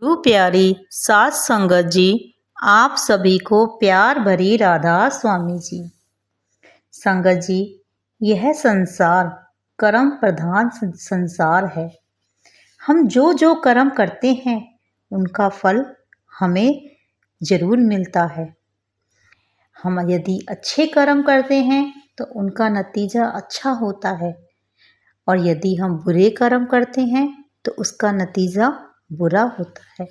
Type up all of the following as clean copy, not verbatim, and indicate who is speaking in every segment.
Speaker 1: गुरु प्यारी सात संगत जी, आप सभी को प्यार भरी राधा स्वामी जी। संगत जी, यह संसार कर्म प्रधान संसार है। हम जो जो कर्म करते हैं उनका फल हमें जरूर मिलता है। हम यदि अच्छे कर्म करते हैं तो उनका नतीजा अच्छा होता है, और यदि हम बुरे कर्म करते हैं तो उसका नतीजा बुरा होता है।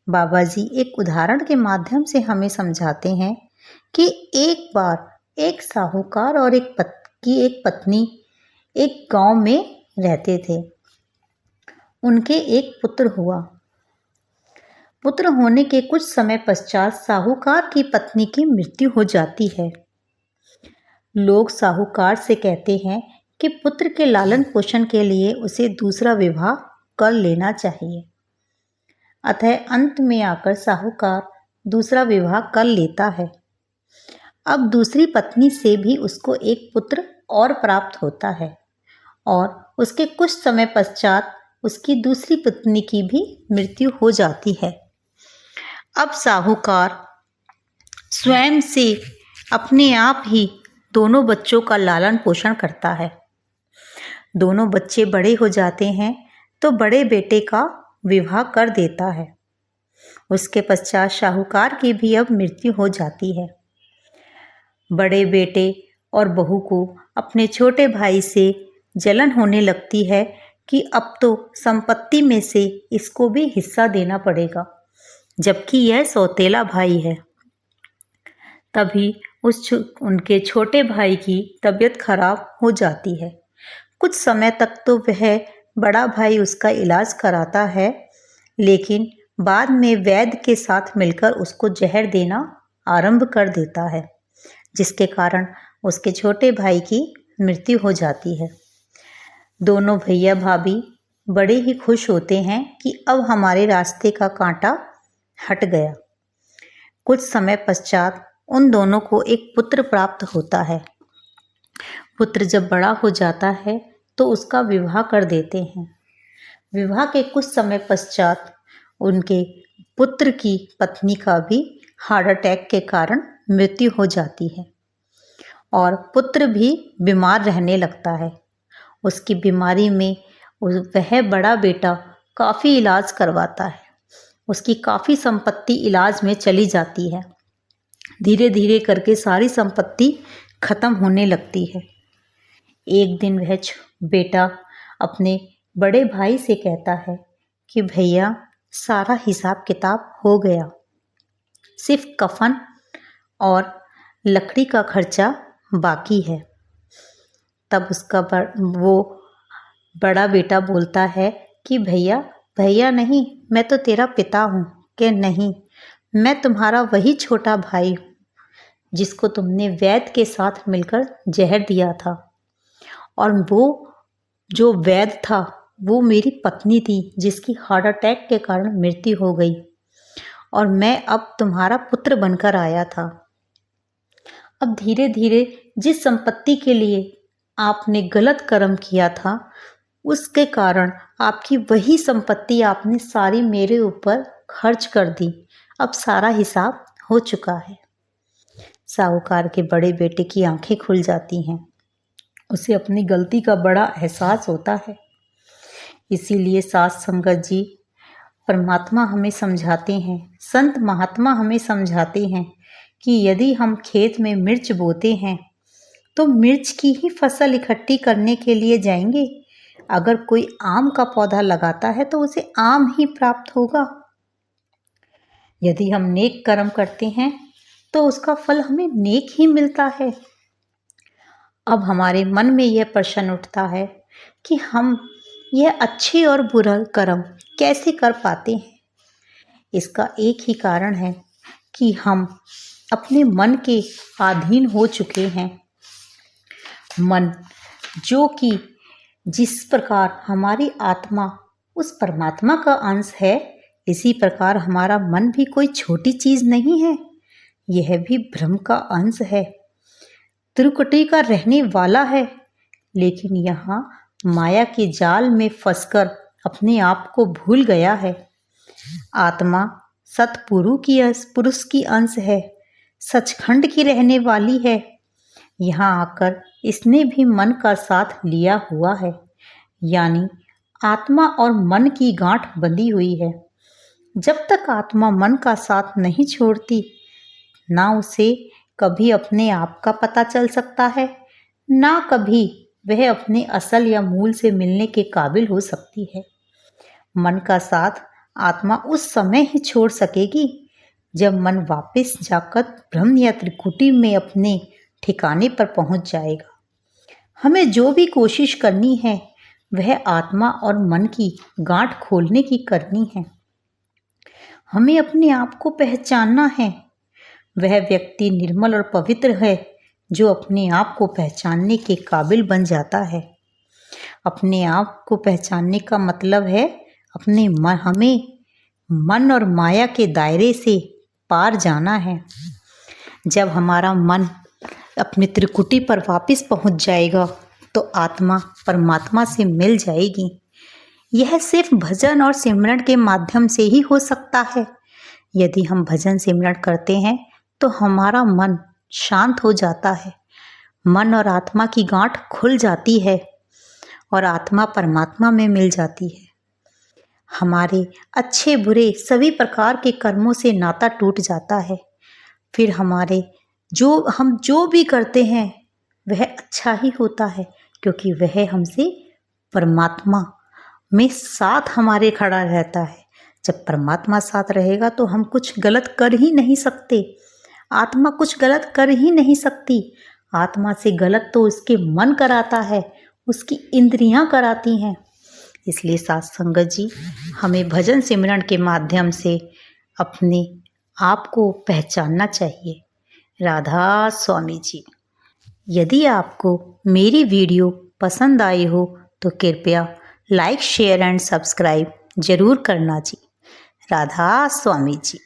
Speaker 1: बाबा जी एक उदाहरण के माध्यम से हमें समझाते हैं कि एक बार एक साहूकार और एक पत्नी एक गांव में रहते थे। उनके एक पुत्र हुआ। पुत्र होने के कुछ समय पश्चात साहूकार की पत्नी की मृत्यु हो जाती है। लोग साहूकार से कहते हैं कि पुत्र के लालन पोषण के लिए उसे दूसरा विवाह कर लेना चाहिए। अतः अंत में आकर साहूकार दूसरा विवाह कर लेता है। अब दूसरी पत्नी से भी उसको एक पुत्र और प्राप्त होता है, और उसके कुछ समय पश्चात उसकी दूसरी पत्नी की भी मृत्यु हो जाती है। अब साहूकार स्वयं से अपने आप ही दोनों बच्चों का लालन पोषण करता है। दोनों बच्चे बड़े हो जाते हैं तो बड़े बेटे का विवाह कर देता है। उसके पश्चात साहूकार की भी अब मृत्यु हो जाती है। बड़े बेटे और बहू को अपने छोटे भाई से जलन होने लगती है कि अब तो संपत्ति में से इसको भी हिस्सा देना पड़ेगा, जबकि यह सौतेला भाई है। तभी उनके छोटे भाई की तबीयत खराब हो जाती है। कुछ समय तक तो वह बड़ा भाई उसका इलाज कराता है, लेकिन बाद में वैद्य के साथ मिलकर उसको जहर देना आरंभ कर देता है, जिसके कारण उसके छोटे भाई की मृत्यु हो जाती है। दोनों भैया भाभी बड़े ही खुश होते हैं कि अब हमारे रास्ते का कांटा हट गया। कुछ समय पश्चात उन दोनों को एक पुत्र प्राप्त होता है। पुत्र जब बड़ा हो जाता है तो उसका विवाह कर देते हैं। विवाह के कुछ समय पश्चात उनके पुत्र की पत्नी का भी हार्ट अटैक के कारण मृत्यु हो जाती है, और पुत्र भी बीमार रहने लगता है। उसकी बीमारी में वह बड़ा बेटा काफ़ी इलाज करवाता है। उसकी काफ़ी संपत्ति इलाज में चली जाती है। धीरे धीरे करके सारी संपत्ति खत्म होने लगती है। एक दिन वह बेटा अपने बड़े भाई से कहता है कि भैया, सारा हिसाब किताब हो गया, सिर्फ कफन और लकड़ी का खर्चा बाकी है। तब उसका वो बड़ा बेटा बोलता है कि भैया भैया नहीं, मैं तो तेरा पिता हूँ। कि नहीं, मैं तुम्हारा वही छोटा भाई हूँ जिसको तुमने वैद्य के साथ मिलकर जहर दिया था, और वो जो वैद्य था वो मेरी पत्नी थी जिसकी हार्ट अटैक के कारण मृत्यु हो गई, और मैं अब तुम्हारा पुत्र बनकर आया था। अब धीरे धीरे जिस संपत्ति के लिए आपने गलत कर्म किया था उसके कारण आपकी वही संपत्ति आपने सारी मेरे ऊपर खर्च कर दी। अब सारा हिसाब हो चुका है। साहूकार के बड़े बेटे की आंखें खुल जाती हैं। उसे अपनी गलती का बड़ा एहसास होता है। इसीलिए सात संगत जी, परमात्मा हमें समझाते हैं, संत महात्मा हमें समझाते हैं कि यदि हम खेत में मिर्च बोते हैं तो मिर्च की ही फसल इकट्ठी करने के लिए जाएंगे। अगर कोई आम का पौधा लगाता है तो उसे आम ही प्राप्त होगा। यदि हम नेक कर्म करते हैं तो उसका फल हमें नेक ही मिलता है। अब हमारे मन में यह प्रश्न उठता है कि हम यह अच्छे और बुरा कर्म कैसे कर पाते हैं। इसका एक ही कारण है कि हम अपने मन के अधीन हो चुके हैं। मन जो कि जिस प्रकार हमारी आत्मा उस परमात्मा का अंश है, इसी प्रकार हमारा मन भी कोई छोटी चीज नहीं है। यह भी ब्रह्म का अंश है, त्रिकुटी का रहने वाला है, लेकिन यहाँ माया के जाल में फंसकर अपने आप को भूल गया है। आत्मा पुरुष की अंश है, सचखंड की रहने वाली है। यहाँ आकर इसने भी मन का साथ लिया हुआ है, यानी आत्मा और मन की गांठ बंधी हुई है। जब तक आत्मा मन का साथ नहीं छोड़ती, ना उसे कभी अपने आप का पता चल सकता है, ना कभी वह अपने असल या मूल से मिलने के काबिल हो सकती है। मन का साथ आत्मा उस समय ही छोड़ सकेगी जब मन वापस जाकर ब्रह्म या त्रिकुटी में अपने ठिकाने पर पहुंच जाएगा। हमें जो भी कोशिश करनी है वह आत्मा और मन की गांठ खोलने की करनी है। हमें अपने आप को पहचानना है। वह व्यक्ति निर्मल और पवित्र है जो अपने आप को पहचानने के काबिल बन जाता है। अपने आप को पहचानने का मतलब है हमें मन और माया के दायरे से पार जाना है। जब हमारा मन अपनी त्रिकुटी पर वापस पहुंच जाएगा तो आत्मा परमात्मा से मिल जाएगी। यह सिर्फ भजन और सिमरन के माध्यम से ही हो सकता है। यदि हम भजन सिमरन करते हैं तो हमारा मन शांत हो जाता है, मन और आत्मा की गांठ खुल जाती है और आत्मा परमात्मा में मिल जाती है। हमारे अच्छे बुरे सभी प्रकार के कर्मों से नाता टूट जाता है। फिर हम जो भी करते हैं वह अच्छा ही होता है, क्योंकि वह हमसे परमात्मा में साथ हमारे खड़ा रहता है। जब परमात्मा साथ रहेगा तो हम कुछ गलत कर ही नहीं सकते। आत्मा कुछ गलत कर ही नहीं सकती। आत्मा से गलत तो उसके मन कराता है, उसकी इंद्रियां कराती हैं। इसलिए साथ संगत जी, हमें भजन सिमरन के माध्यम से अपने आप को पहचानना चाहिए। राधा स्वामी जी। यदि आपको मेरी वीडियो पसंद आई हो तो कृपया लाइक, शेयर एंड सब्सक्राइब जरूर करना जी। राधा स्वामी जी।